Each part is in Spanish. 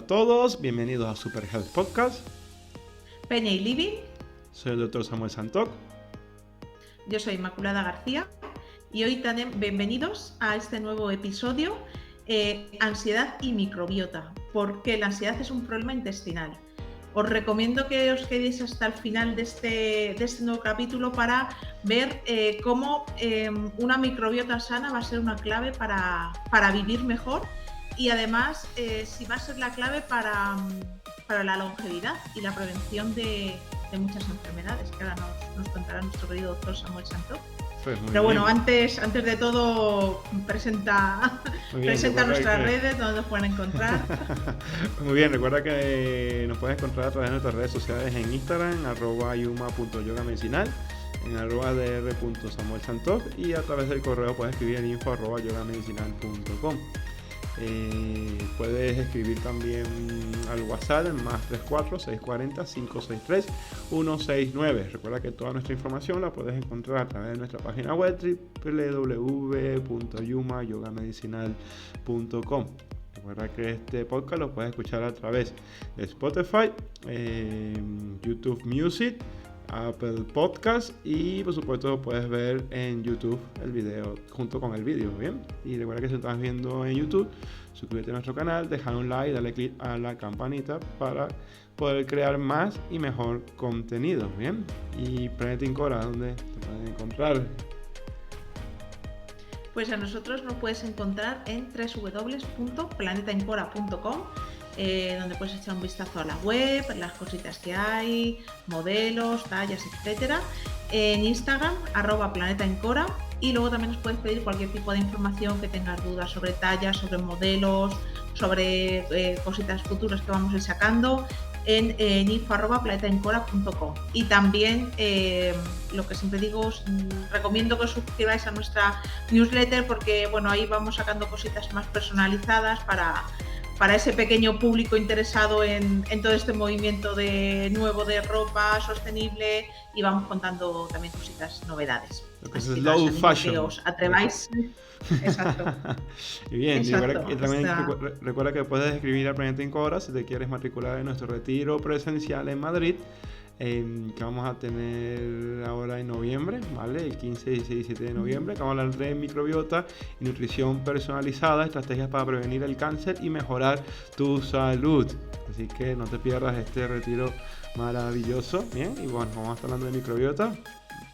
a todos, bienvenidos a Super Health Podcast. Peña y Living. Soy el Dr. Samuel Santoc. Yo soy Inmaculada García y hoy también bienvenidos a este nuevo episodio, ansiedad y microbiota, porque la ansiedad es un problema intestinal. Os recomiendo que os quedéis hasta el final de este nuevo capítulo para ver cómo una microbiota sana va a ser una clave para vivir mejor y además si va a ser la clave para la longevidad y la prevención de muchas enfermedades, que ahora nos contará nuestro querido doctor Samuel Santoc. Pues pero bueno, bien. antes de todo, presenta nuestras redes, donde nos pueden encontrar. Muy bien, recuerda que nos puedes encontrar a través de nuestras redes sociales en Instagram, @yuma.yogamedicinal, en @dr.samuelsantoc y a través del correo puedes escribir en info@yogamedicinal.com. Puedes escribir también al WhatsApp en +34 640 563 169. Recuerda que toda nuestra información la puedes encontrar a través de nuestra página web www.yuma.yogamedicinal.com. Recuerda que este podcast lo puedes escuchar a través de Spotify, YouTube Music, Apple Podcast y por supuesto lo puedes ver en YouTube el video junto con el vídeo, ¿bien? Y recuerda que si estás viendo en YouTube, suscríbete a nuestro canal, dejar un like, dale click a la campanita para poder crear más y mejor contenido, ¿bien? Y Planeta Incora, ¿dónde te pueden encontrar? Pues a nosotros nos puedes encontrar en www.planetaincora.com, donde puedes echar un vistazo a la web, las cositas que hay, modelos, tallas, etcétera. En Instagram, @planetaincora, y luego también nos puedes pedir cualquier tipo de información que tengas dudas sobre tallas, sobre modelos, sobre cositas futuras que vamos a ir sacando en info@planetaincora.com. Y también lo que siempre digo, os recomiendo que os suscribáis a nuestra newsletter, porque bueno, ahí vamos sacando cositas más personalizadas para ese pequeño público interesado en todo este movimiento nuevo de ropa sostenible, y vamos contando también cositas, novedades. Lo que es Así slow fashion. Que os atreváis. Exacto. Y bien, Exacto. Recuerda que puedes escribir a Planeta Incora si te quieres matricular en nuestro retiro presencial en Madrid, que vamos a tener ahora en noviembre, ¿vale? El 15, 16 y 17 de noviembre, que vamos a hablar de microbiota y nutrición personalizada, estrategias para prevenir el cáncer y mejorar tu salud. Así que no te pierdas este retiro maravilloso, ¿bien? Y bueno, vamos a estar hablando de microbiota,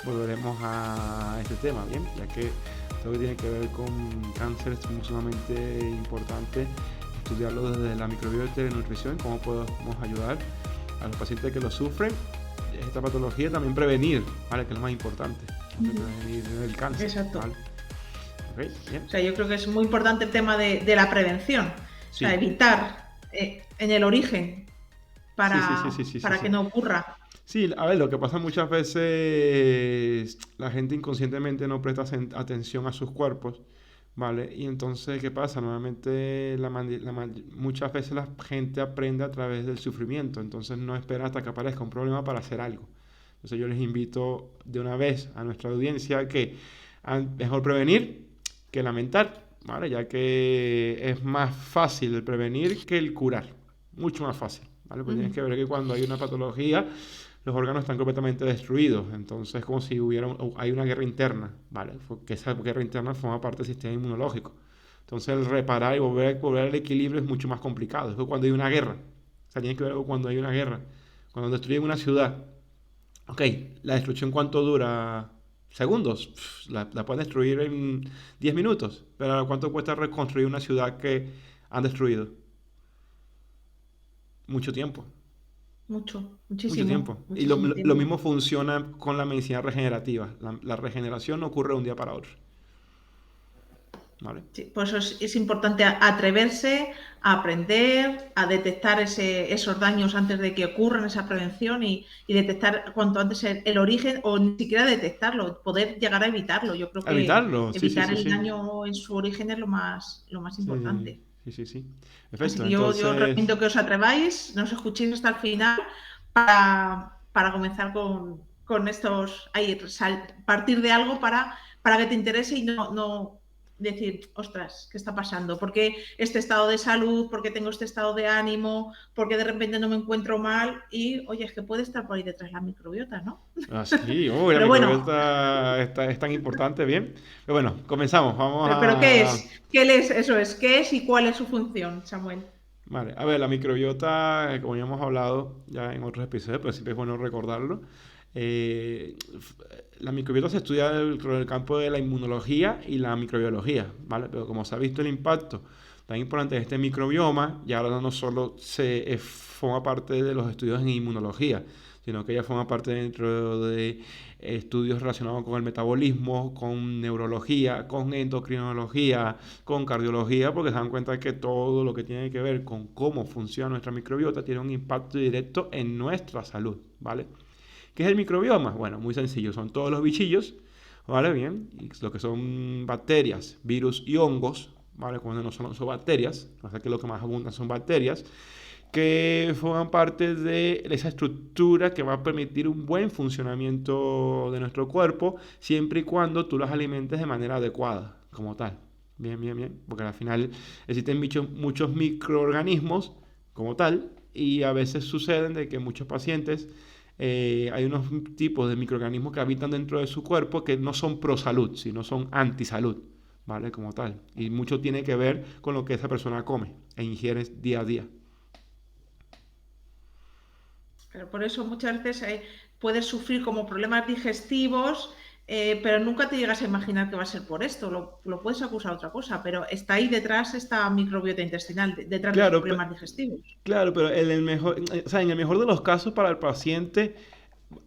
volveremos a este tema, ¿bien? Ya que todo lo que tiene que ver con cáncer es sumamente importante estudiarlo desde la microbiota y la nutrición, cómo podemos ayudar a los pacientes que lo sufren esta patología, también prevenir, ¿vale? Que es lo más importante, prevenir el cáncer. Exacto. ¿Vale? Okay, bien. O sea, yo creo que es muy importante el tema de la prevención, Sí. O sea, evitar en el origen para que no ocurra. Sí, a ver, lo que pasa muchas veces, la gente inconscientemente no presta atención a sus cuerpos, ¿vale? Y entonces, ¿qué pasa? Normalmente muchas veces la gente aprende a través del sufrimiento, entonces no espera hasta que aparezca un problema para hacer algo. Entonces yo les invito de una vez a nuestra audiencia que mejor prevenir que lamentar, ¿vale? Ya que es más fácil el prevenir que el curar, mucho más fácil, ¿vale? Pues tienes que ver que cuando hay una patología, los órganos están completamente destruidos, entonces es como si hay una guerra interna, ¿vale? Porque esa guerra interna forma parte del sistema inmunológico. Entonces el reparar y volver al equilibrio es mucho más complicado. Es que cuando hay una guerra, o sea, tienes que ver cuando hay una guerra, cuando destruyen una ciudad, ok, la destrucción ¿cuánto dura? Segundos, la pueden destruir en 10 minutos, pero ¿cuánto cuesta reconstruir una ciudad que han destruido? Mucho tiempo. Muchísimo. Mucho tiempo. Y lo mismo funciona con la medicina regenerativa. La regeneración no ocurre de un día para otro. ¿Vale? Sí, por eso es importante atreverse a aprender, a detectar esos daños antes de que ocurran, esa prevención, y detectar cuanto antes el origen, o ni siquiera detectarlo, poder llegar a evitarlo. Yo creo que evitarlo, evitar el daño en su origen es lo más importante. Sí. Perfecto. Así que yo recomiendo que os atreváis, nos escuchéis hasta el final para comenzar con estos, partir de algo para que te interese y no decir, ostras, ¿qué está pasando? ¿Por qué este estado de salud? ¿Por qué tengo este estado de ánimo? ¿Por qué de repente no me encuentro mal? Y, oye, es que puede estar por ahí detrás la microbiota, ¿no? Ah, sí, la Pero bueno, microbiota es tan importante, bien. Pero bueno, comenzamos. Vamos pero ¿qué a... es? ¿Qué es? Eso es, ¿qué es y cuál es su función, Samuel? Vale, a ver, la microbiota, como ya hemos hablado ya en otros episodios, pero siempre es bueno recordarlo. La microbiota se estudia dentro del campo de la inmunología y la microbiología, ¿vale? Pero como se ha visto el impacto tan importante de este microbioma, ya ahora no solo forma parte de los estudios en inmunología, sino que ya forma parte dentro de estudios relacionados con el metabolismo, con neurología, con endocrinología, con cardiología, porque se dan cuenta que todo lo que tiene que ver con cómo funciona nuestra microbiota tiene un impacto directo en nuestra salud, ¿vale? ¿Qué es el microbioma? Bueno, muy sencillo, son todos los bichillos, ¿vale? Bien, y lo que son bacterias, virus y hongos, ¿vale? Cuando no son bacterias, o sea que lo que más abundan son bacterias, que forman parte de esa estructura que va a permitir un buen funcionamiento de nuestro cuerpo, siempre y cuando tú las alimentes de manera adecuada, como tal. Bien, bien, bien, porque al final existen muchos microorganismos como tal, y a veces suceden de que muchos pacientes hay unos tipos de microorganismos que habitan dentro de su cuerpo que no son pro salud, sino son antisalud, ¿vale? Como tal. Y mucho tiene que ver con lo que esa persona come e ingiere día a día. Pero por eso muchas veces puedes sufrir como problemas digestivos, pero nunca te llegas a imaginar que va a ser por esto. Lo puedes acusar a otra cosa, pero está ahí detrás esta microbiota intestinal, detrás de esos Claro, problemas digestivos. claro, pero o sea, en el mejor de los casos para el paciente,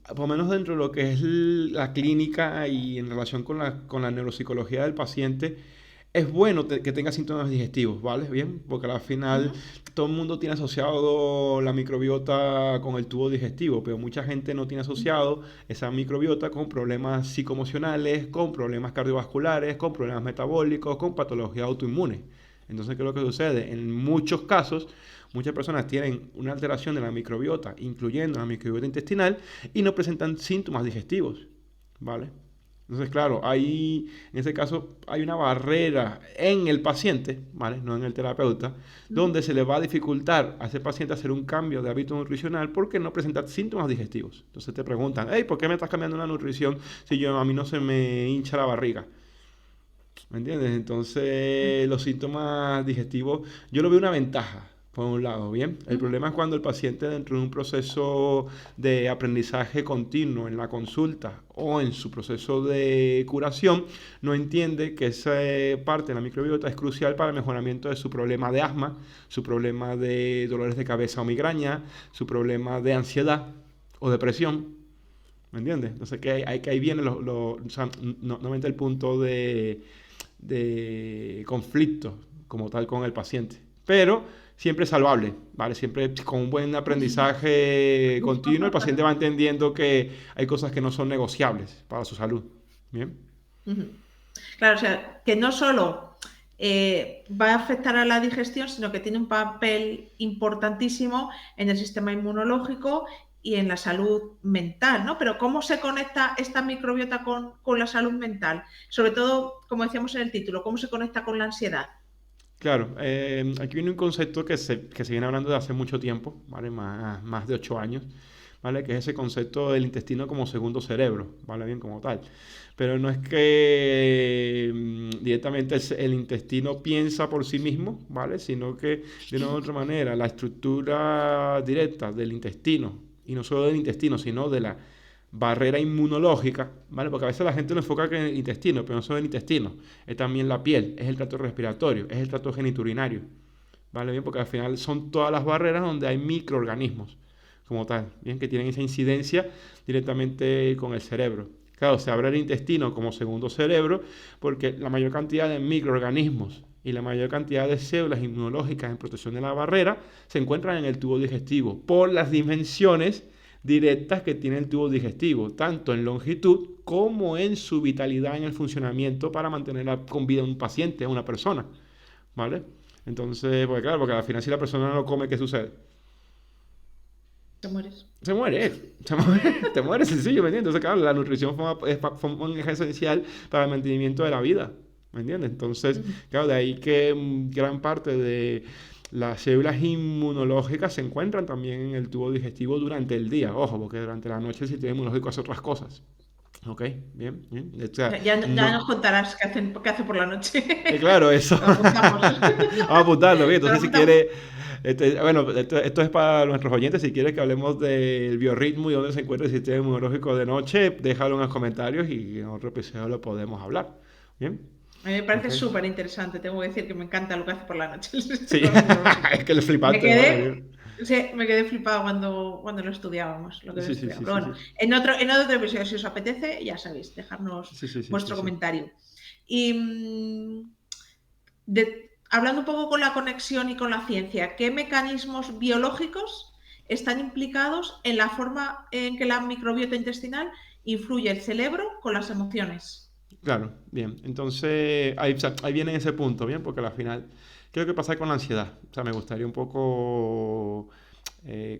por lo menos dentro de lo que es la clínica y en relación con la neuropsicología del paciente, es bueno que tenga síntomas digestivos, ¿vale? Bien, porque al final Ujú. todo el mundo tiene asociado la microbiota con el tubo digestivo, pero mucha gente no tiene asociado esa microbiota con problemas psicoemocionales, con problemas cardiovasculares, con problemas metabólicos, con patologías autoinmunes. Entonces, ¿qué es lo que sucede? En muchos casos, muchas personas tienen una alteración de la microbiota, incluyendo la microbiota intestinal, y no presentan síntomas digestivos, ¿vale? Entonces, claro, en ese caso hay una barrera en el paciente, ¿vale? No en el terapeuta, donde se le va a dificultar a ese paciente hacer un cambio de hábito nutricional porque no presenta síntomas digestivos. Entonces te preguntan, hey, ¿por qué me estás cambiando la nutrición si a mí no se me hincha la barriga? ¿Me entiendes? Entonces, los síntomas digestivos, yo lo veo una ventaja, por un lado, ¿bien? El problema es cuando el paciente dentro de un proceso de aprendizaje continuo en la consulta o en su proceso de curación, no entiende que esa parte de la microbiota es crucial para el mejoramiento de su problema de asma, su problema de dolores de cabeza o migraña, su problema de ansiedad o depresión. ¿Me entiendes? Entonces, que ahí viene o sea, nuevamente el punto de conflicto como tal con el paciente. Pero siempre salvable, ¿vale? Siempre con un buen aprendizaje continuo, el paciente va entendiendo que hay cosas que no son negociables para su salud. ¿Bien? Ujú. Claro, o sea, que no solo va a afectar a la digestión, sino que tiene un papel importantísimo en el sistema inmunológico y en la salud mental, ¿no? Pero ¿cómo se conecta esta microbiota con la salud mental? Sobre todo, como decíamos en el título, ¿cómo se conecta con la ansiedad? Claro, aquí viene un concepto que se viene hablando de hace mucho tiempo, ¿vale? Más de 8 años, ¿vale? Que es ese concepto del intestino como segundo cerebro, ¿vale? Bien, como tal. Pero no es que directamente el intestino piensa por sí mismo, ¿vale? Sino que de una u otra manera la estructura directa del intestino, y no solo del intestino, sino de la barrera inmunológica, ¿vale? Porque a veces la gente lo enfoca en el intestino, pero no solo el intestino, es también la piel, es el tracto respiratorio, es el tracto geniturinario, ¿vale? Bien, porque al final son todas las barreras donde hay microorganismos, como tal, bien, que tienen esa incidencia directamente con el cerebro. Claro, se abre el intestino como segundo cerebro porque la mayor cantidad de microorganismos y la mayor cantidad de células inmunológicas en protección de la barrera se encuentran en el tubo digestivo por las dimensiones directas que tiene el tubo digestivo, tanto en longitud como en su vitalidad en el funcionamiento para mantener con vida a un paciente, a una persona, ¿vale? Entonces, pues claro, porque al final si la persona no come, ¿qué sucede? Te mueres. Se muere, se muere, te mueres sencillo, ¿me entiendes? Entonces, claro, la nutrición forma un eje esencial para el mantenimiento de la vida, ¿me entiendes? Entonces, claro, de ahí que gran parte de las células inmunológicas se encuentran también en el tubo digestivo durante el día. Ojo, porque durante la noche el sistema inmunológico hace otras cosas. Ok, bien, bien. O sea, Ya nos contarás qué hace por la noche. claro, eso. Lo apuntamos. Vamos a apuntarlo, bien. Lo Entonces, si apuntamos. quieres, bueno, esto es para nuestros oyentes. Si quieres que hablemos del biorritmo y dónde se encuentra el sistema inmunológico de noche, déjalo en los comentarios y en otro episodio lo podemos hablar. Bien. A mí me parece Ok. súper interesante. Tengo que decir que me encanta lo que hace por la noche el Sí, sistema inmunológico. es que le Me flipaste, vale, quedé, bien. sí, me quedé flipada cuando lo estudiábamos, lo que lo Sí, sí, estudiábamos. sí, Pero sí, bueno, sí. en otro episodio, si os apetece, ya sabéis, dejarnos Sí, sí, sí, sí, vuestro sí. comentario. Y hablando un poco con la conexión y con la ciencia, ¿qué mecanismos biológicos están implicados en la forma en que la microbiota intestinal influye el cerebro con las emociones? Claro, bien. Entonces, ahí, o sea, ahí viene ese punto, bien, porque al final, ¿qué es lo que pasa con la ansiedad? O sea, me gustaría un poco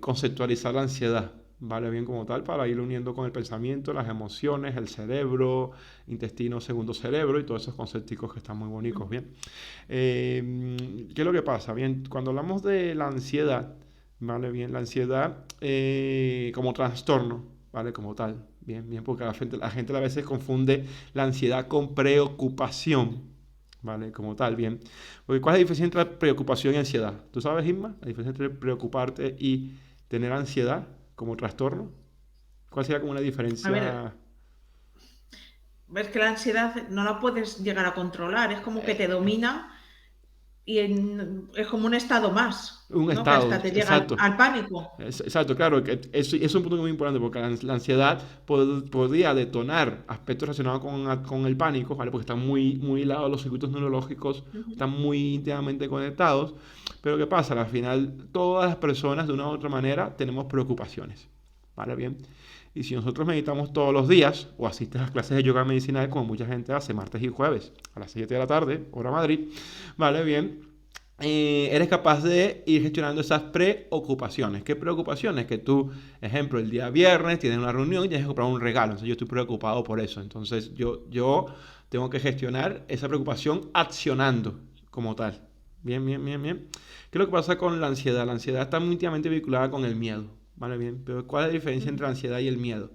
conceptualizar la ansiedad, ¿vale? Bien como tal, para ir uniendo con el pensamiento, las emociones, el cerebro, intestino, segundo cerebro y todos esos conceptos que están muy bonitos, bien. ¿Qué es lo que pasa? Bien, cuando hablamos de la ansiedad, ¿vale? Bien, la ansiedad como trastorno, ¿vale? Como tal, bien, bien, porque la gente a veces confunde la ansiedad con preocupación, ¿vale? Como tal, bien. Porque ¿cuál es la diferencia entre preocupación y ansiedad? ¿Tú sabes, Isma? La diferencia entre preocuparte y tener ansiedad como trastorno. ¿Cuál sería como una A ver, diferencia? es que la ansiedad no la puedes llegar a controlar, es como que te domina y es como un estado más, Un ¿no? Que estado, hasta te llega al, exacto. al pánico. Exacto, claro, que es un punto muy importante porque la ansiedad podría detonar aspectos relacionados con el pánico, ¿vale? Porque están muy, muy hilados los circuitos neurológicos, Ujú. están muy íntimamente conectados. Pero ¿qué pasa? Al final, todas las personas de una u otra manera tenemos preocupaciones, ¿vale? Bien. Y si nosotros meditamos todos los días o asistes a las clases de yoga medicinal, como mucha gente hace martes y jueves a las 7 de la tarde, hora Madrid, ¿vale? Bien, eres capaz de ir gestionando esas preocupaciones. ¿Qué preocupaciones? Que tú, ejemplo, el día viernes tienes una reunión y tienes que comprar un regalo. Entonces yo estoy preocupado por eso. Entonces yo tengo que gestionar esa preocupación accionando como tal. Bien, bien, bien, bien. ¿Qué es lo que pasa con la ansiedad? La ansiedad está muy íntimamente vinculada con el miedo. ¿Vale? Bien. Pero ¿cuál es la diferencia entre la ansiedad y el miedo?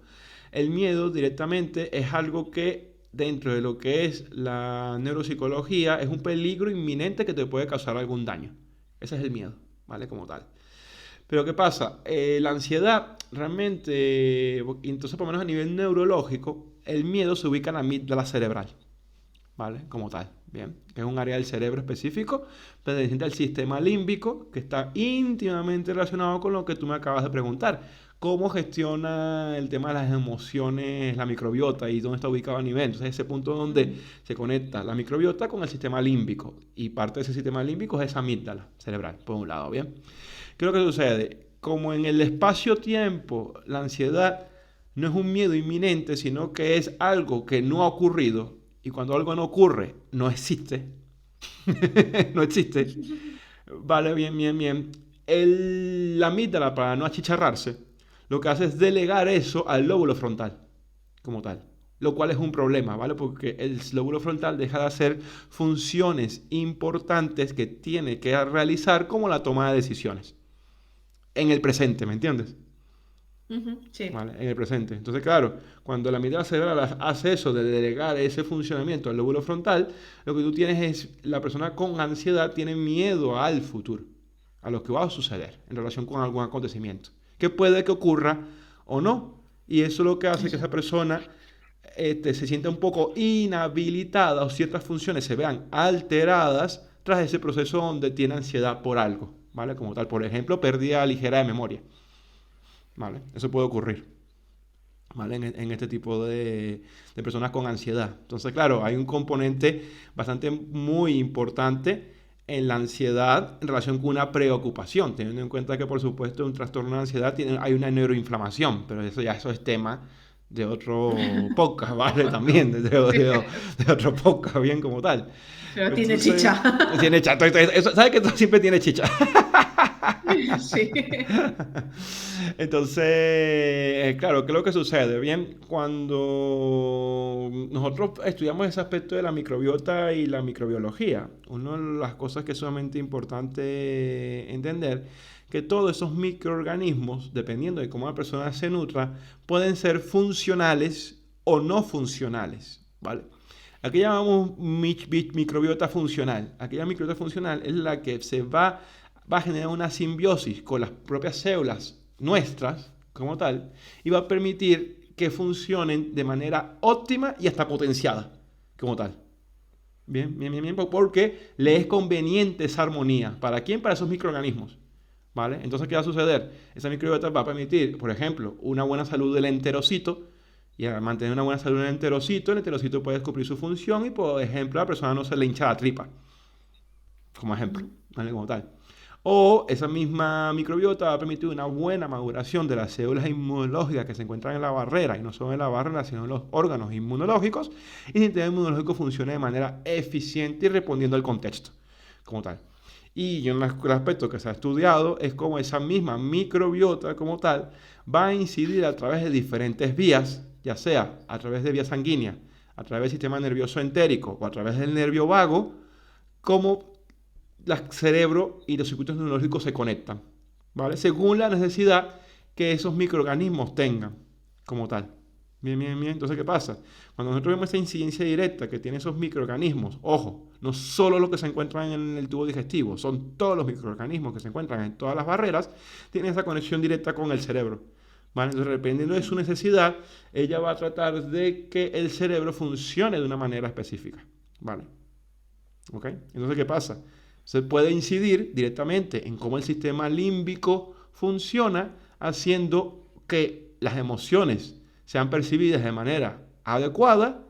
El miedo directamente es algo que dentro de lo que es la neuropsicología es un peligro inminente que te puede causar algún daño. Ese es el miedo, ¿vale? Como tal. Pero ¿qué pasa? La ansiedad realmente, entonces por lo menos a nivel neurológico, el miedo se ubica en la amígdala cerebral, ¿vale? Como tal, bien. Que es un área del cerebro específico perteneciente al sistema límbico que está íntimamente relacionado con lo que tú me acabas de preguntar. ¿Cómo gestiona el tema de las emociones la microbiota y dónde está ubicado a nivel? Entonces, ese punto donde se conecta la microbiota con el sistema límbico y parte de ese sistema límbico es esa amígdala cerebral, por un lado, ¿bien? ¿Qué es lo que sucede? Como en el espacio-tiempo, la ansiedad no es un miedo inminente, sino que es algo que no ha ocurrido. Y cuando algo no ocurre, no existe. No existe. Vale, bien, bien, bien. La amígdala, para no achicharrarse, lo que hace es delegar eso al lóbulo frontal, como tal. Lo cual es un problema, ¿vale? Porque el lóbulo frontal deja de hacer funciones importantes que tiene que realizar, como la toma de decisiones. En el presente, ¿me entiendes? Ujú, sí. ¿Vale? En el presente. Entonces, claro, cuando la amígdala cerebral hace eso de delegar ese funcionamiento al lóbulo frontal, lo que tú tienes es, la persona con ansiedad tiene miedo al futuro, a lo que va a suceder en relación con algún acontecimiento, que puede que ocurra o no. Y eso es lo que hace que Eso. esa persona se sienta un poco inhabilitada o ciertas funciones se vean alteradas tras ese proceso donde tiene ansiedad por algo, ¿vale? Como tal, por ejemplo, pérdida ligera de memoria, ¿vale? Eso puede ocurrir, ¿vale? En este tipo de personas con ansiedad. Entonces, claro, hay un componente bastante muy importante en la ansiedad en relación con una preocupación, teniendo en cuenta que, por supuesto, un trastorno de ansiedad hay una neuroinflamación, pero eso es tema de otro podcast, ¿vale? También, de otro podcast, bien como tal. Pero tiene Entonces, chicha. tiene chato, ¿sabes que esto siempre tiene chicha? Sí. Entonces, claro, ¿qué es lo que sucede? Bien, cuando nosotros estudiamos ese aspecto de la microbiota y la microbiología, una de las cosas que es sumamente importante entender, que todos esos microorganismos, dependiendo de cómo la persona se nutra, pueden ser funcionales o no funcionales, ¿vale? Aquí llamamos microbiota funcional. Aquella microbiota funcional es la que va a generar una simbiosis con las propias células nuestras, como tal, y va a permitir que funcionen de manera óptima y hasta potenciada, como tal. Bien, bien, bien, bien, porque le es conveniente esa armonía. ¿Para quién? Para esos microorganismos. ¿Vale? Entonces, ¿qué va a suceder? Esa microbiota va a permitir, por ejemplo, una buena salud del enterocito. Y al mantener una buena salud en el enterocito puede cumplir su función y, por ejemplo, a la persona no se le hincha la tripa. Como ejemplo, ¿vale? Como tal. O esa misma microbiota va a permitir una buena maduración de las células inmunológicas que se encuentran en la barrera, y no solo en la barrera, sino en los órganos inmunológicos, y el sistema inmunológico funcione de manera eficiente y respondiendo al contexto, como tal. Y un aspecto que se ha estudiado es cómo esa misma microbiota como tal va a incidir a través de diferentes vías, ya sea a través de vía sanguínea, a través del sistema nervioso entérico o a través del nervio vago, como el cerebro y los circuitos neurológicos se conectan, ¿vale? Según la necesidad que esos microorganismos tengan, como tal. Bien, bien, bien. Entonces, ¿qué pasa? Cuando nosotros vemos esa incidencia directa que tienen esos microorganismos, ojo, no solo los que se encuentran en el tubo digestivo, son todos los microorganismos que se encuentran en todas las barreras, tienen esa conexión directa con el cerebro. ¿Vale? Entonces, dependiendo de su necesidad, ella va a tratar de que el cerebro funcione de una manera específica. ¿Vale? ¿Ok? Entonces, ¿qué pasa? Se puede incidir directamente en cómo el sistema límbico funciona, haciendo que las emociones sean percibidas de manera adecuada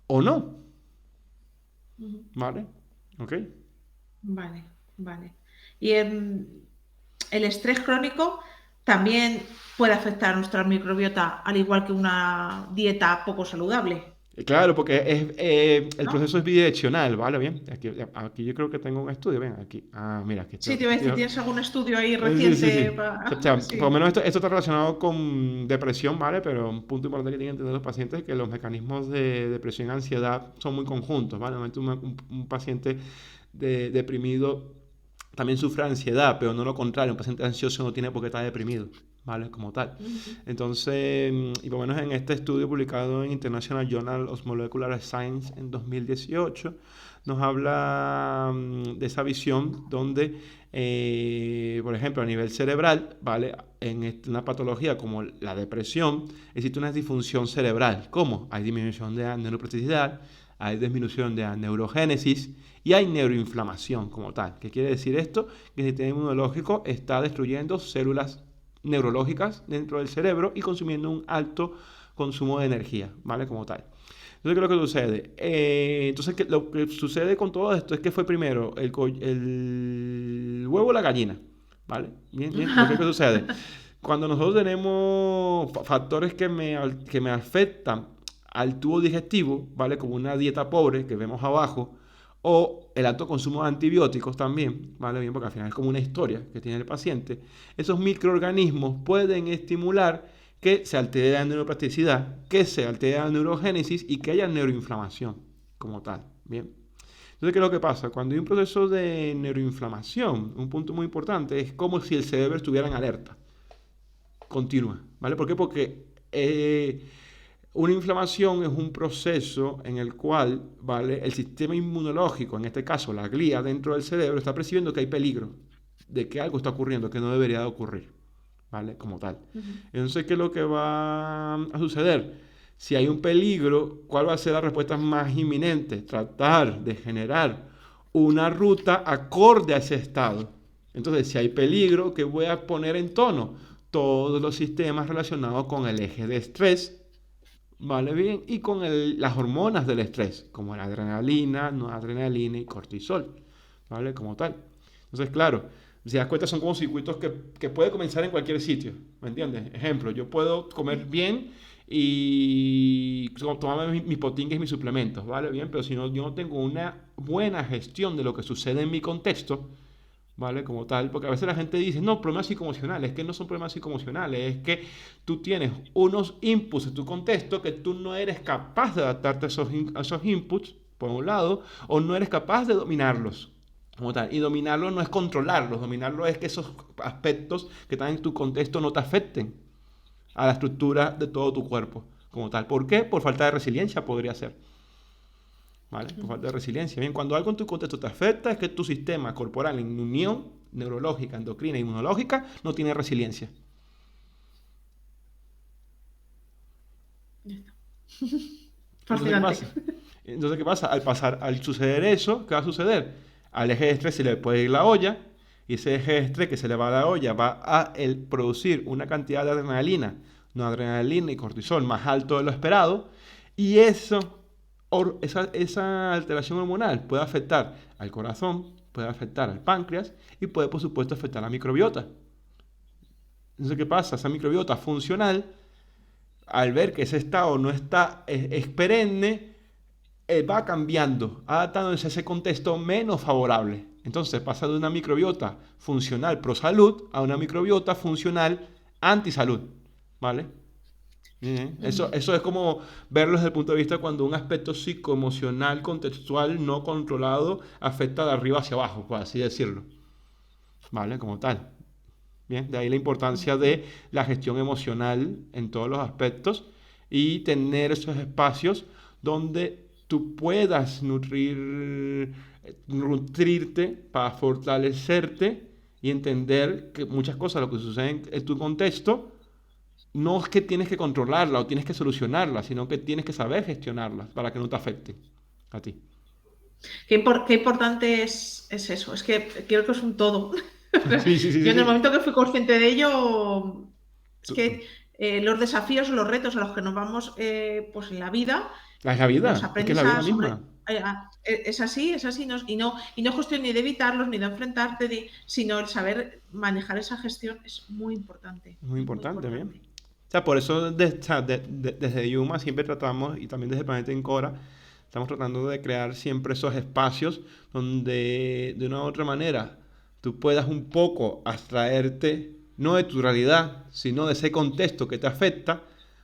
o no. ¿Vale? ¿Ok? Vale, vale. Y el estrés crónico también puede afectar a nuestra microbiota, al igual que una dieta poco saludable, Claro, porque el ¿no? proceso es bidireccional, ¿vale? Bien, aquí yo creo que tengo un estudio, bien, aquí. Ah, mira, aquí Sí, te iba a decir, estoy. ¿tienes algún estudio ahí Sí, sí, reciente? sí. O sea, por lo Sí. menos esto está relacionado con depresión, ¿vale? Pero un punto importante que tienen que entender los pacientes es que los mecanismos de depresión y ansiedad son muy conjuntos, ¿vale? Normalmente un paciente deprimido también sufre ansiedad, pero no lo contrario. Un paciente ansioso no tiene por qué estar deprimido, ¿vale? Como tal. Ujú. Entonces, y por lo menos en este estudio publicado en International Journal of Molecular Science en 2018, nos habla de esa visión donde, por ejemplo, a nivel cerebral, ¿vale? En una patología como la depresión, existe una disfunción cerebral. ¿Cómo? Hay disminución de la neuroplasticidad, hay disminución de la neurogénesis y hay neuroinflamación como tal. ¿Qué quiere decir esto? Que el sistema inmunológico está destruyendo células neurológicas dentro del cerebro y consumiendo un alto consumo de energía, ¿vale? Como tal. Entonces, ¿qué es lo que sucede? Entonces, lo que sucede con todo esto es que fue primero el huevo o la gallina, ¿vale? Bien, bien. Porque, ¿qué sucede? Cuando nosotros tenemos factores que me afectan al tubo digestivo, ¿vale? Como una dieta pobre que vemos abajo, o el alto consumo de antibióticos también, ¿vale? Bien, porque al final es como una historia que tiene el paciente. Esos microorganismos pueden estimular que se altere la neuroplasticidad, que se altere la neurogénesis y que haya neuroinflamación como tal. Bien. Entonces, ¿qué es lo que pasa? Cuando hay un proceso de neuroinflamación, un punto muy importante es como si el cerebro estuviera en alerta continua, ¿vale? ¿Por qué? Porque una inflamación es un proceso en el cual, ¿vale? El sistema inmunológico, en este caso la glía dentro del cerebro, está percibiendo que hay peligro, de que algo está ocurriendo que no debería de ocurrir, ¿vale? Como tal. Ujú. Entonces, ¿qué es lo que va a suceder? Si hay un peligro, ¿cuál va a ser la respuesta más inminente? Tratar de generar una ruta acorde a ese estado. Entonces, si hay peligro, ¿qué voy a poner en tono? Todos los sistemas relacionados con el eje de estrés, ¿vale? Bien, y con las hormonas del estrés, como la adrenalina, noradrenalina y cortisol, ¿vale? Como tal. Entonces, claro, si te das cuenta, son como circuitos que puede comenzar en cualquier sitio, ¿me entiendes? Ejemplo, yo puedo comer bien y tomarme mis potingues y mis suplementos, ¿vale? Bien, pero si no, yo no tengo una buena gestión de lo que sucede en mi contexto, ¿vale? Como tal, porque a veces la gente dice, no, problemas psicoemocionales, es que no son problemas psicoemocionales, es que tú tienes unos inputs en tu contexto que tú no eres capaz de adaptarte a esos inputs, por un lado, o no eres capaz de dominarlos. Como tal. Y dominarlo no es controlarlos, dominarlo es que esos aspectos que están en tu contexto no te afecten a la estructura de todo tu cuerpo, como tal. ¿Por qué? Por falta de resiliencia podría ser. ¿Vale? Por falta de resiliencia. Bien, cuando algo en tu contexto te afecta es que tu sistema corporal en unión neurológica, endocrina e inmunológica no tiene resiliencia. Ya está. Entonces, ¿qué Fascinante. pasa? Entonces, ¿qué pasa? Al suceder eso, ¿qué va a suceder? Al eje de estrés se le puede ir la olla, y ese eje de estrés que se le va a la olla va a producir una cantidad de adrenalina, noradrenalina y cortisol más alto de lo esperado, y esa alteración hormonal puede afectar al corazón, puede afectar al páncreas y puede, por supuesto, afectar a la microbiota. Entonces, ¿qué pasa? Esa microbiota funcional, al ver que ese estado no está, es perenne, va cambiando, adaptándose a ese contexto menos favorable. Entonces pasa de una microbiota funcional pro salud a una microbiota funcional anti salud. ¿Vale? Bien. Eso es como verlo desde el punto de vista cuando un aspecto psicoemocional contextual no controlado afecta de arriba hacia abajo, por así decirlo. ¿Vale? Como tal. Bien, de ahí la importancia de la gestión emocional en todos los aspectos y tener esos espacios donde tú puedas nutrirte para fortalecerte y entender que muchas cosas, lo que sucede en tu contexto, no es que tienes que controlarla o tienes que solucionarla, sino que tienes que saber gestionarlas para que no te afecten a ti. Qué importante es eso. Es que creo que es un todo. Sí, sí, sí, Yo sí, en el sí. momento que fui consciente de ello, es Tú- que los desafíos o los retos a los que nos vamos pues en la vida, Es la los vida, es que es aprendes la vida a sobre... misma. es así, y no es cuestión ni de evitarlos, ni de enfrentarte, sino el saber manejar esa gestión es muy importante, Muy muy, muy importante, bien. importante. O sea, por eso o sea, desde Yuma siempre tratamos, y también desde Planeta Incora, estamos tratando de crear siempre esos espacios donde de una u otra manera tú puedas un poco abstraerte, no de tu realidad, sino de ese contexto que te afecta,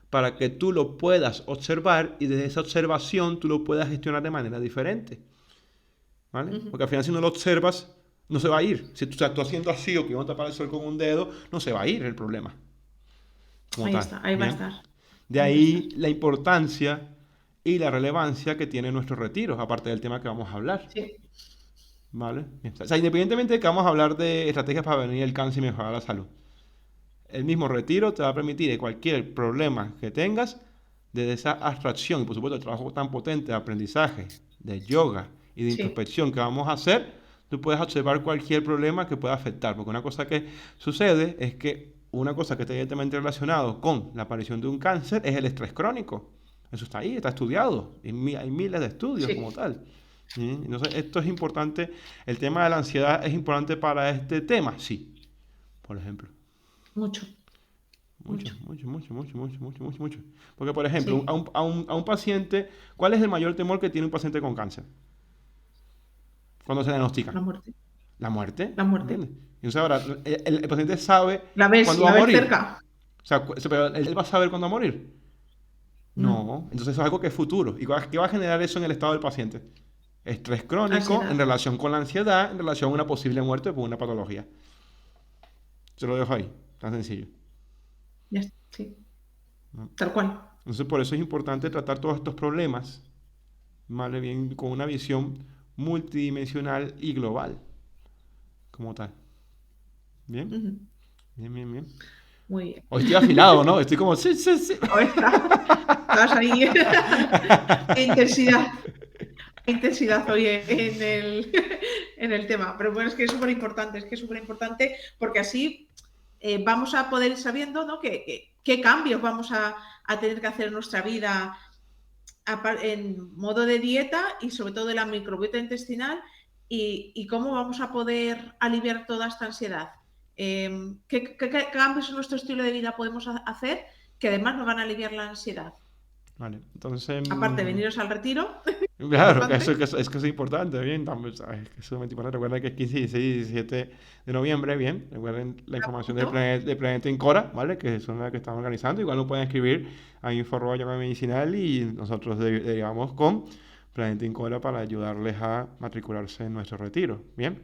para que tú lo puedas observar y desde esa observación tú lo puedas gestionar de manera diferente. ¿Vale? Ujú. Porque al final si no lo observas, no se va a ir. Si tú, o sea, tú haciendo así o que no te aparece el sol con un dedo, no se va a ir el problema como Ahí tal. está, ahí va a Bien. estar, De ahí va a estar. ahí la importancia y la relevancia que tienen nuestros retiros, aparte del tema que vamos a hablar. Sí, ¿Vale? Bien. O sea, independientemente de que vamos a hablar de estrategias para prevenir el cáncer y mejorar la salud, el mismo retiro te va a permitir que cualquier problema que tengas, desde esa abstracción y por supuesto el trabajo tan potente de aprendizaje, de yoga y de sí, introspección que vamos a hacer, tú puedes observar cualquier problema que pueda afectar. Porque una cosa que sucede es que una cosa que está directamente relacionado con la aparición de un cáncer es el estrés crónico. Eso está ahí, está estudiado. Hay miles de estudios como sí, tal. ¿Sí? Entonces, esto es importante. El tema de la ansiedad es importante para este tema, sí, por ejemplo. mucho, Mucho, mucho. mucho, mucho, mucho, mucho, mucho, mucho, mucho. Porque, por ejemplo, Sí, a un paciente, ¿cuál es el mayor temor que tiene un paciente con cáncer? Cuando se le diagnostica. la muerte, La muerte, la muerte. ¿entiendes? Y entonces ahora, el paciente sabe cuándo va La a ves morir. cerca. O sea, pero él va a saber cuándo va a morir. No, No, entonces eso es algo que es futuro. ¿Y qué va a generar eso en el estado del paciente? Estrés crónico en ansiedad. relación con la ansiedad, en relación a una posible muerte por una patología. Se lo dejo ahí, tan sencillo. Ya está, sí, ¿No? tal cual. Entonces, por eso es importante tratar todos estos problemas, ¿vale? Bien, con una visión multidimensional y global, como tal. ¿Bien? Ujú. Bien, bien, bien. Muy bien. Hoy estoy afilado, ¿no? Estoy como, sí, sí, sí. Ahora estás ahí. Qué intensidad, qué intensidad hoy en el tema. Pero bueno, es que es súper importante, porque así vamos a poder ir sabiendo, ¿no? qué cambios vamos a tener que hacer en nuestra vida en modo de dieta y sobre todo de la microbiota intestinal y cómo vamos a poder aliviar toda esta ansiedad. ¿Qué cambios en nuestro estilo de vida podemos hacer que además nos van a aliviar la ansiedad? Vale, entonces, Aparte de veniros al retiro. Claro, que ¿Importante? es que es importante, bien, también, ¿sabes? Que es sumamente importante. Recuerda que es 15, 16 y 17 de noviembre, bien. Recuerden la ¿Me información apunto? De Planeta Incora, ¿vale? Que son las que estamos organizando. Igual lo pueden escribir a info@yoga medicinal y nosotros derivamos con Planeta Incora para ayudarles a matricularse en nuestro retiro, bien.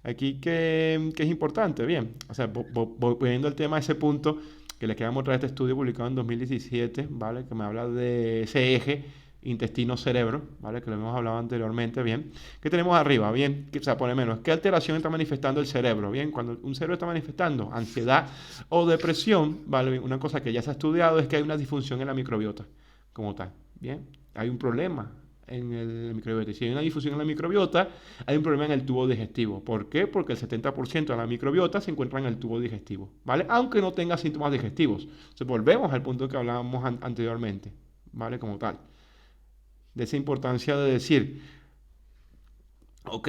Aquí que es importante, bien. O sea, volviendo al tema, ese punto que les quería mostrar este estudio publicado en 2017, ¿vale? Que me habla de ese eje intestino-cerebro, ¿vale? Que lo hemos hablado anteriormente, bien. ¿Qué tenemos arriba? Bien, o sea, pone menos. ¿Qué alteración está manifestando el cerebro? Bien, cuando un cerebro está manifestando ansiedad o depresión, ¿vale? Una cosa que ya se ha estudiado es que hay una disfunción en la microbiota, como tal, bien. Hay un problema en el microbiota. Y si hay una difusión en la microbiota, hay un problema en el tubo digestivo. ¿Por qué? Porque el 70% de la microbiota se encuentra en el tubo digestivo, ¿vale? Aunque no tenga síntomas digestivos. Entonces, volvemos al punto que hablábamos anteriormente, ¿vale? Como tal. De esa importancia de decir, ok,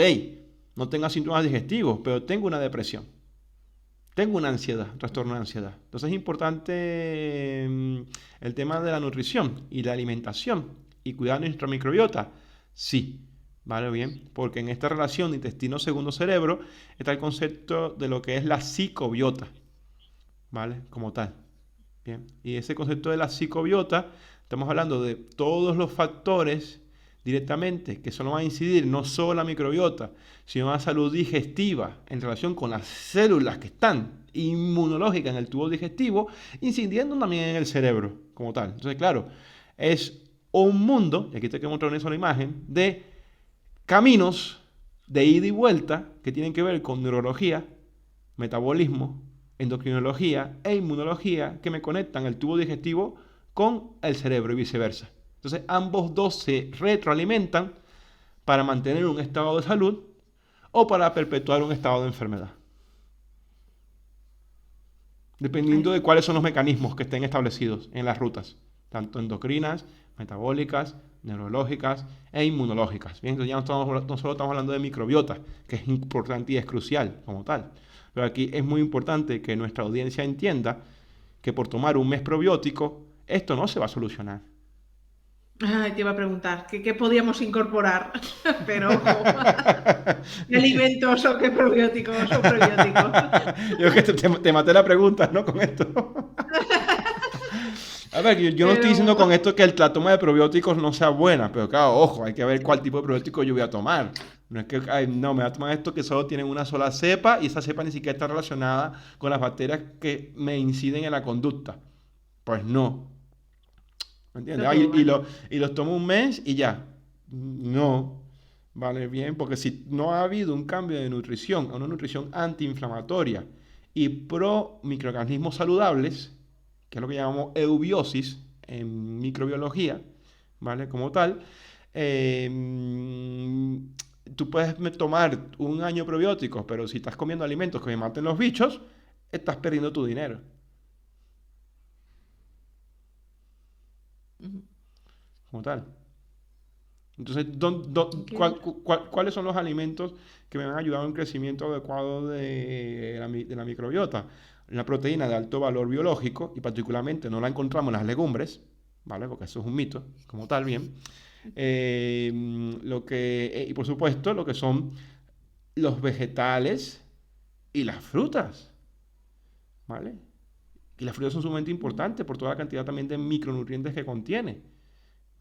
no tengo síntomas digestivos, pero tengo una depresión. Tengo una ansiedad, un trastorno de ansiedad. Entonces es importante el tema de la nutrición y la alimentación y cuidar nuestra microbiota. Sí, vale bien, porque en esta relación de intestino segundo cerebro está el concepto de lo que es la psicobiota, ¿vale? Como tal. Bien, y ese concepto de la psicobiota, estamos hablando de todos los factores directamente que solo van a incidir no solo en la microbiota, sino en la salud digestiva en relación con las células que están inmunológicas en el tubo digestivo, incidiendo también en el cerebro como tal. Entonces, claro, es un mundo, y aquí te quiero mostrar una sola imagen, de caminos de ida y vuelta que tienen que ver con neurología, metabolismo, endocrinología e inmunología que me conectan el tubo digestivo con el cerebro y viceversa. Entonces ambos dos se retroalimentan para mantener un estado de salud o para perpetuar un estado de enfermedad. Dependiendo de Ay, cuáles son los mecanismos que estén establecidos en las rutas, tanto endocrinas, metabólicas, neurológicas e inmunológicas. Bien, entonces ya no solo estamos hablando de microbiota, que es importante y es crucial como tal, pero aquí es muy importante que nuestra audiencia entienda que por tomar un mes probiótico, esto no se va a solucionar. ay, te iba a preguntar, ¿qué podíamos incorporar? Pero ojo, ¿qué alimentos o qué probióticos o prebióticos? Yo que te maté la pregunta, ¿no? Con esto. A ver, yo no estoy diciendo Pero con esto que la toma de probióticos no sea buena, pero claro, ojo, hay que ver cuál tipo de probiótico yo voy a tomar. No es que, ay, no, me voy a tomar esto que solo tienen una sola cepa y esa cepa ni siquiera está relacionada con las bacterias que me inciden en la conducta. Pues no, ¿me entiendes? no Ah, todo vale. y los tomo un mes y ya. No, vale bien, porque si no ha habido un cambio de nutrición a una nutrición antiinflamatoria y pro microorganismos saludables, que es lo que llamamos eubiosis en microbiología, ¿vale? Como tal, eh, tú puedes tomar un año probióticos, pero si estás comiendo alimentos que me maten los bichos, estás perdiendo tu dinero, Ujú. como tal. Entonces, Ok. ¿cuáles son los alimentos que me van a ayudar a un crecimiento adecuado de la microbiota? La proteína de alto valor biológico, y particularmente no la encontramos en las legumbres, ¿vale? Porque eso es un mito, como tal, bien. Y por supuesto, lo que son los vegetales y las frutas, ¿vale? Y las frutas son sumamente importantes por toda la cantidad también de micronutrientes que contiene.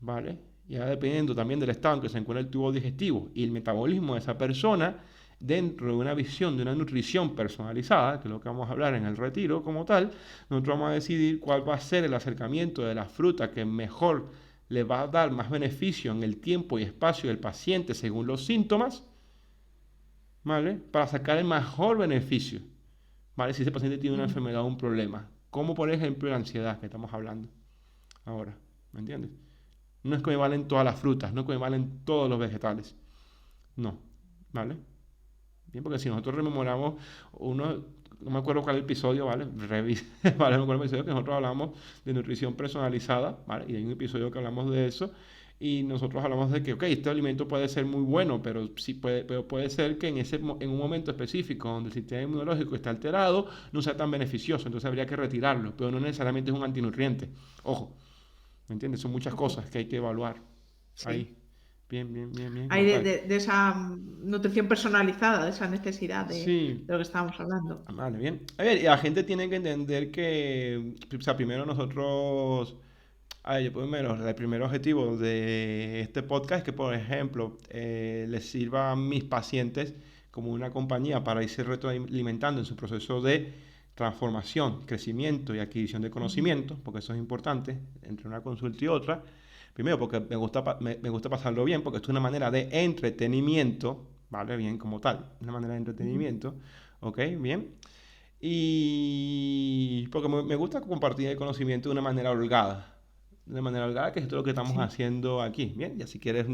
¿Vale? Ya dependiendo también del estado en que se encuentra el tubo digestivo y el metabolismo de esa persona, dentro de una visión de una nutrición personalizada, que es lo que vamos a hablar en el retiro como tal, nosotros vamos a decidir cuál va a ser el acercamiento de la fruta que mejor le va a dar más beneficio en el tiempo y espacio del paciente según los síntomas, ¿vale? Para sacar el mejor beneficio, ¿vale? Si ese paciente tiene una Ujú. enfermedad o un problema, como por ejemplo la ansiedad que estamos hablando ahora, ¿me entiendes? No es que me valen todas las frutas, no es que me valen todos los vegetales. No, ¿vale? Bien, porque si nosotros rememoramos uno, no me acuerdo cuál episodio, ¿vale? Revisa, ¿vale? No me acuerdo el episodio que nosotros hablamos de nutrición personalizada, ¿vale? Y hay un episodio que hablamos de eso. Y nosotros hablamos de que, ok, este alimento puede ser muy bueno, pero, sí pero puede ser que en un momento específico donde el sistema inmunológico está alterado, no sea tan beneficioso. Entonces habría que retirarlo, pero no necesariamente es un antinutriente. Ojo, ¿me entiendes? Son muchas Ojo. cosas que hay que evaluar Sí. ahí. Bien, bien, bien, bien, Hay como tal. de esa nutrición personalizada, de esa necesidad de Sí, lo que estábamos hablando. vale, bien. A ver, y la gente tiene que entender que, o sea, primero nosotros, yo primero, el primer objetivo de este podcast es que, por ejemplo, les sirva a mis pacientes como una compañía para irse retroalimentando en su proceso de transformación, crecimiento y adquisición de Ujú. conocimiento, porque eso es importante entre una consulta y otra. Primero, porque me gusta pasarlo bien, porque esto es una manera de entretenimiento, ¿vale? Bien, como tal, una manera de Ujú. entretenimiento, ¿ok? Bien. Y porque me gusta compartir el conocimiento de una manera holgada. De una manera holgada, que es todo lo que estamos Sí, haciendo aquí. Bien, y si quieres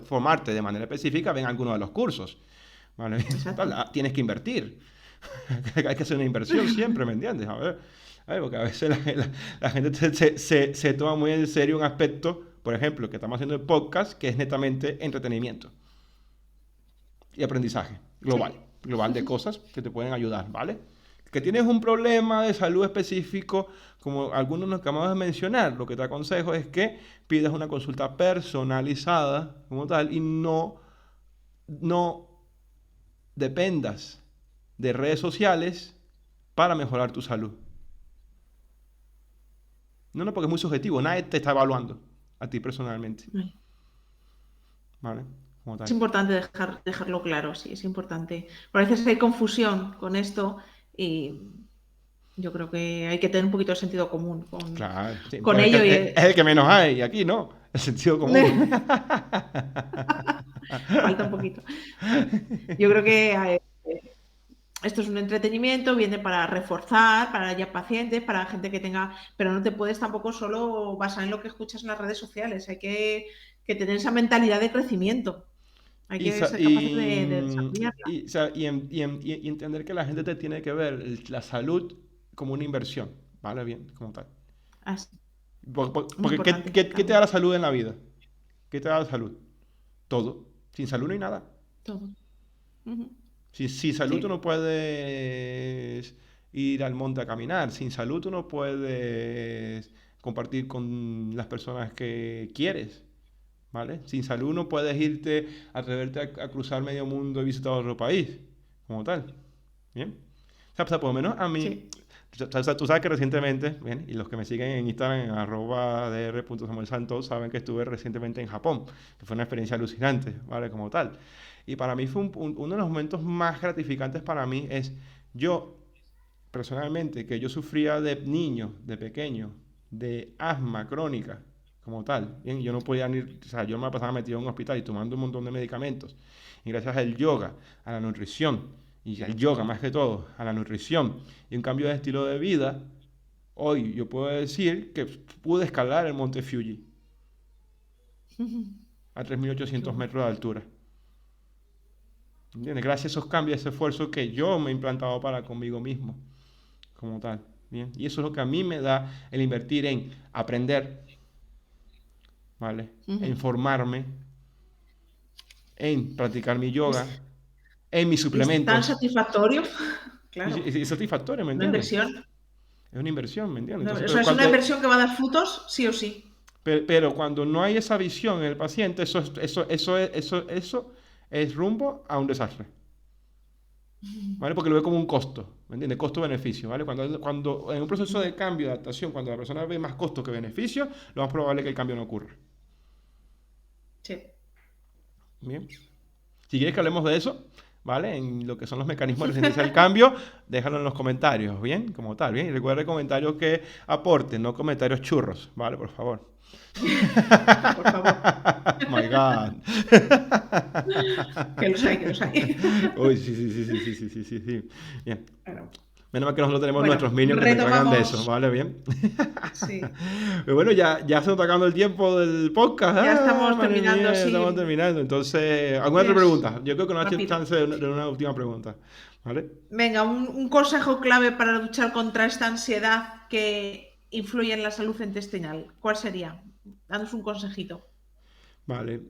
formarte de manera específica, ven a alguno de los cursos. ¿Vale? Total, exacto. tienes que invertir. Hay que hacer una inversión siempre, ¿me entiendes? A ver, porque a veces la gente se toma muy en serio un aspecto, por ejemplo, que estamos haciendo el podcast, que es netamente entretenimiento y aprendizaje global, Sí. global de cosas que te pueden ayudar, ¿vale? Que tienes un problema de salud específico, como algunos nos acabamos de mencionar, lo que te aconsejo es que pidas una consulta personalizada como tal y no dependas de redes sociales para mejorar tu salud. No, porque es muy subjetivo, nadie te está evaluando a ti personalmente, ¿vale? Como Es tal. importante dejarlo claro, sí, es importante. Pero a veces hay confusión con esto y yo creo que hay que tener un poquito de sentido común Claro, sí, con pues ello. es el que menos hay, y aquí no, el sentido común. Falta un poquito. Sí. Yo creo que esto es un entretenimiento, viene para reforzar, para ya pacientes, para gente que tenga, pero no te puedes tampoco solo basar en lo que escuchas en las redes sociales. Hay que tener esa mentalidad de crecimiento. Hay Y, que sa- ser capaces de y, desarrollarla. y, sa- y en- y en- y entender que la gente te tiene que ver la salud como una inversión, ¿vale? Bien, como tal. Así, muy Porque importante ¿qué te da también. la salud en la vida? ¿Qué te da la salud? Todo. Sin salud no hay nada. Todo. Ujú. Sin salud tú Sí. no puedes ir al monte a caminar. Sin salud tú no puedes compartir con las personas que quieres, ¿vale? Sin salud no puedes irte, atreverte a cruzar medio mundo y visitar otro país, como tal. ¿Bien? O sea, por lo menos a mí, Sí. tú sabes que recientemente, ¿bien? Y los que me siguen en Instagram en @dr.samuelsantos saben que estuve recientemente en Japón, que fue una experiencia alucinante, ¿vale? Como tal. Y para mí fue uno de los momentos más gratificantes para mí es yo, personalmente, que yo sufría de niño, de pequeño, de asma crónica, como tal. Bien, yo no podía ni, o sea, yo me pasaba metido en un hospital y tomando un montón de medicamentos. Y gracias al yoga, a la nutrición, y al yoga más que todo, a la nutrición y un cambio de estilo de vida, hoy yo puedo decir que pude escalar el monte Fuji a Qué 3.800 bueno. metros de altura. ¿Entiendes? Gracias a esos cambios, ese esfuerzo que yo me he implantado para conmigo mismo, como tal. Bien. Y eso es lo que a mí me da el invertir en aprender, ¿vale? Ujú. En formarme, en practicar mi yoga, en mis Y es tan suplementos. satisfactorio, claro, Y es satisfactorio, ¿me una entiendes? inversión. Es una inversión, ¿me entiendes? Entonces, O sea, es una inversión que va a dar frutos sí o sí. pero cuando no hay esa visión en el paciente, eso es rumbo a un desastre. ¿Vale? Porque lo ve como un costo, ¿me entiendes? Costo-beneficio, ¿vale? Cuando en un proceso de cambio, de adaptación, cuando la persona ve más costo que beneficio, lo más probable es que el cambio no ocurra. Sí. Bien. Si quieres que hablemos de eso, ¿vale? En lo que son los mecanismos de resistencia al cambio, déjalo en los comentarios, ¿bien? Como tal, ¿bien? Y recuerda comentarios que aporten, no comentarios churros, ¿vale? Por favor. Por favor, My God. que los hay, que los hay. Uy, sí, sí, sí, sí, sí, sí, sí, sí, sí. Bien. Bueno, Menos mal que nosotros tenemos bueno, nuestros minions que se encargan de eso, retomamos. ¿vale? Bien. Sí, Pero bueno, ya se nos está acabando el tiempo del podcast. ya ¡Ah, estamos madre terminando, mía! Ya estamos sí. terminando. Entonces, ¿alguna otra Tienes pregunta? Yo creo que no ha rápido. chance de una última pregunta. ¿Vale? Venga, un consejo clave para luchar contra esta ansiedad que influye en la salud intestinal. ¿Cuál sería? Danos un consejito. Vale.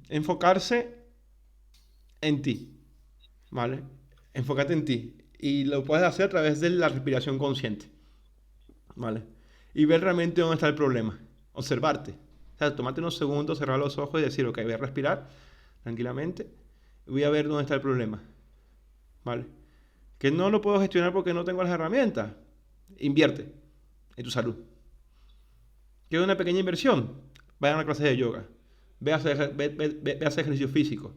Enfocarse en ti. ¿Vale? Enfócate en ti. Y lo puedes hacer a través de la respiración consciente. ¿Vale? Y ver realmente dónde está el problema. Observarte. O sea, tomate unos segundos, cerrar los ojos y decir, ok, voy a respirar tranquilamente y voy a ver dónde está el problema, ¿vale? Que no lo puedo gestionar porque no tengo las herramientas. Invierte en tu salud. ¿Qué es una pequeña inversión? Vaya a una clase de yoga. Ve a hacer ejercicio físico.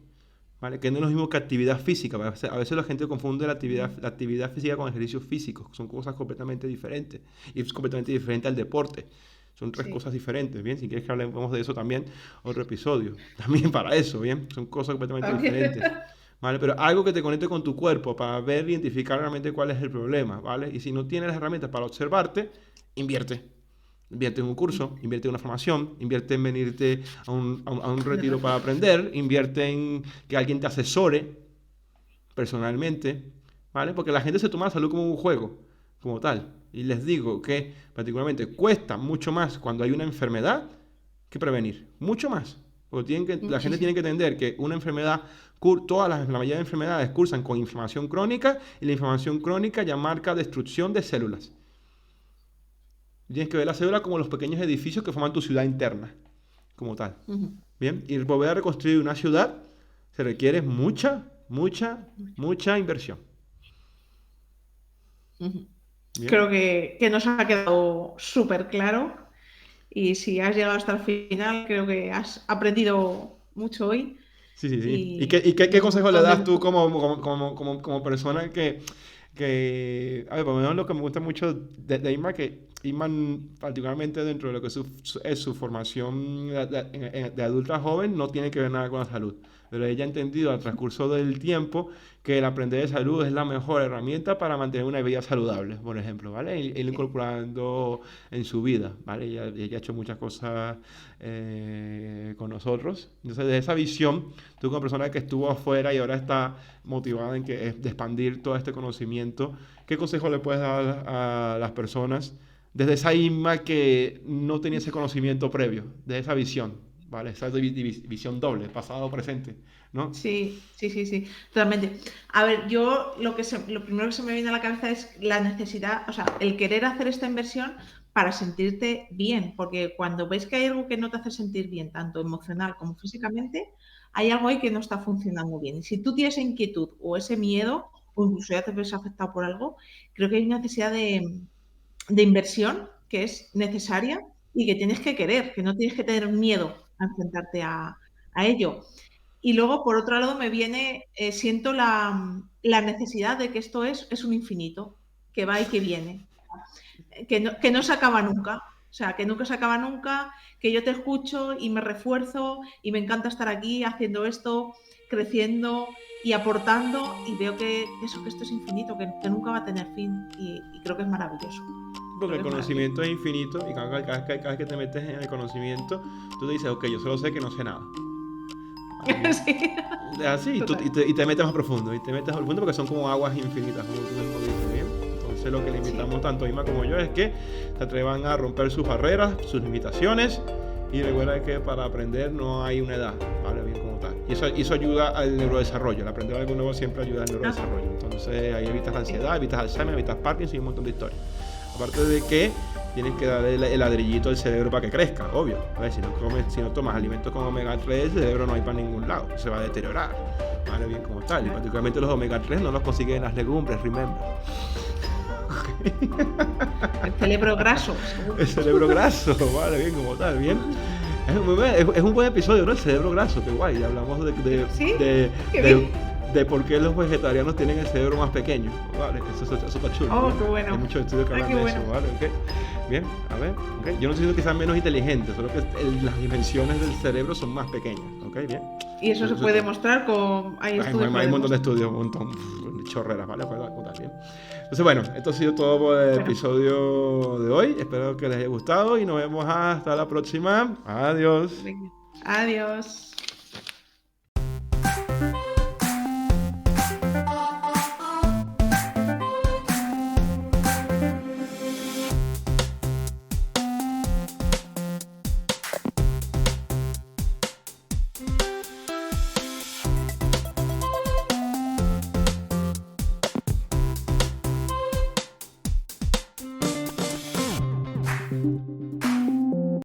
¿Vale? Que no es lo mismo que actividad física. A veces la gente confunde la actividad física con ejercicios físicos. Son cosas completamente diferentes. Y es completamente diferente al deporte. Son tres cosas diferentes, ¿bien? Si quieres que hablemos de eso también, otro episodio. También para eso, ¿bien? Son cosas completamente diferentes. ¿Vale? Pero algo que te conecte con tu cuerpo para ver, identificar realmente cuál es el problema, ¿vale? Y si no tienes las herramientas para observarte, invierte. Invierte en un curso, invierte en una formación, invierte en venirte a un retiro para aprender, invierte en que alguien te asesore personalmente, ¿vale? Porque la gente se toma la salud como un juego, como tal. Y les digo que particularmente cuesta mucho más cuando hay una enfermedad que prevenir. Mucho más. Porque la gente tiene que entender que una enfermedad, la mayoría de enfermedades cursan con inflamación crónica y la inflamación crónica ya marca destrucción de células. Tienes que ver la célula como los pequeños edificios que forman tu ciudad interna, como tal. Bien, y volver a reconstruir una ciudad se requiere mucha inversión. Creo que nos ha quedado súper claro. Y si has llegado hasta el final, creo que has aprendido mucho hoy. Sí. ¿Y qué consejo le das tú como persona que a ver, por lo menos lo que me gusta mucho de Isma, que Isma, particularmente dentro de lo que es su formación de adulta joven, no tiene que ver nada con la salud. Pero ella ha entendido al transcurso del tiempo que el aprender de salud es la mejor herramienta para mantener una vida saludable, por ejemplo, ¿vale? Y incorporando en su vida, ¿vale? Ella ha hecho muchas cosas con nosotros. Entonces, de esa visión, tú como persona que estuvo afuera y ahora está motivada de expandir todo este conocimiento, ¿qué consejo le puedes dar a las personas desde esa Isma que no tenía ese conocimiento previo, de esa visión? ¿Vale? Esa visión doble, pasado, presente, ¿no? Sí, totalmente. A ver, yo lo primero que se me viene a la cabeza es la necesidad, o sea, el querer hacer esta inversión para sentirte bien, porque cuando ves que hay algo que no te hace sentir bien, tanto emocional como físicamente, hay algo ahí que no está funcionando bien. Y si tú tienes inquietud o ese miedo, o incluso ya te ves afectado por algo, creo que hay una necesidad de inversión que es necesaria y que tienes que querer, que no tienes que tener miedo a enfrentarte a ello. Y luego, por otro lado, me viene, siento la necesidad de que esto es un infinito, que va y que viene, que no se acaba nunca, o sea, que nunca se acaba nunca, que yo te escucho y me refuerzo y me encanta estar aquí haciendo esto, creciendo y aportando, y veo que esto es infinito, que nunca va a tener fin, y creo que es maravilloso. Porque el conocimiento es infinito y cada vez que te metes en el conocimiento, tú te dices, ok, yo solo sé que no sé nada. Sí. Así, y te metes más profundo, porque son como aguas infinitas, como tú mismo dices, ¿bien? Entonces lo que le invitamos tanto a Isma como yo es que se atrevan a romper sus barreras, sus limitaciones, y recuerda que para aprender no hay una edad, ¿vale? Bien como tal. Y eso ayuda al neurodesarrollo, el aprender algo nuevo siempre ayuda al neurodesarrollo. Entonces ahí evitas la ansiedad, evitas Alzheimer, evitas Parkinson y un montón de historias. Aparte de que tienes que darle el ladrillito al cerebro para que crezca, obvio. A ver, si no tomas alimentos con omega 3, el cerebro no hay para ningún lado, se va a deteriorar. Vale, bien como tal. Y particularmente los omega 3 no los consiguen en las legumbres, remember. El cerebro graso. El cerebro graso, vale, bien como tal, bien. Es un buen episodio, ¿no? El cerebro graso, qué guay. Hablamos de por qué los vegetarianos tienen el cerebro más pequeño, ¿vale? Eso está chulo. Oh, qué bueno. Hay muchos estudios que hablan de eso, ¿vale? Okay. Bien, a ver, okay. Yo no estoy diciendo que sean menos inteligentes, solo que las dimensiones del cerebro son más pequeñas, ¿ok? Bien. Y eso se puede demostrar con... Hay un montón de estudios, un montón de chorreras, ¿vale? Bien. Entonces, bueno, esto ha sido todo por el episodio de hoy. Espero que les haya gustado y nos vemos hasta la próxima. Adiós. Adiós.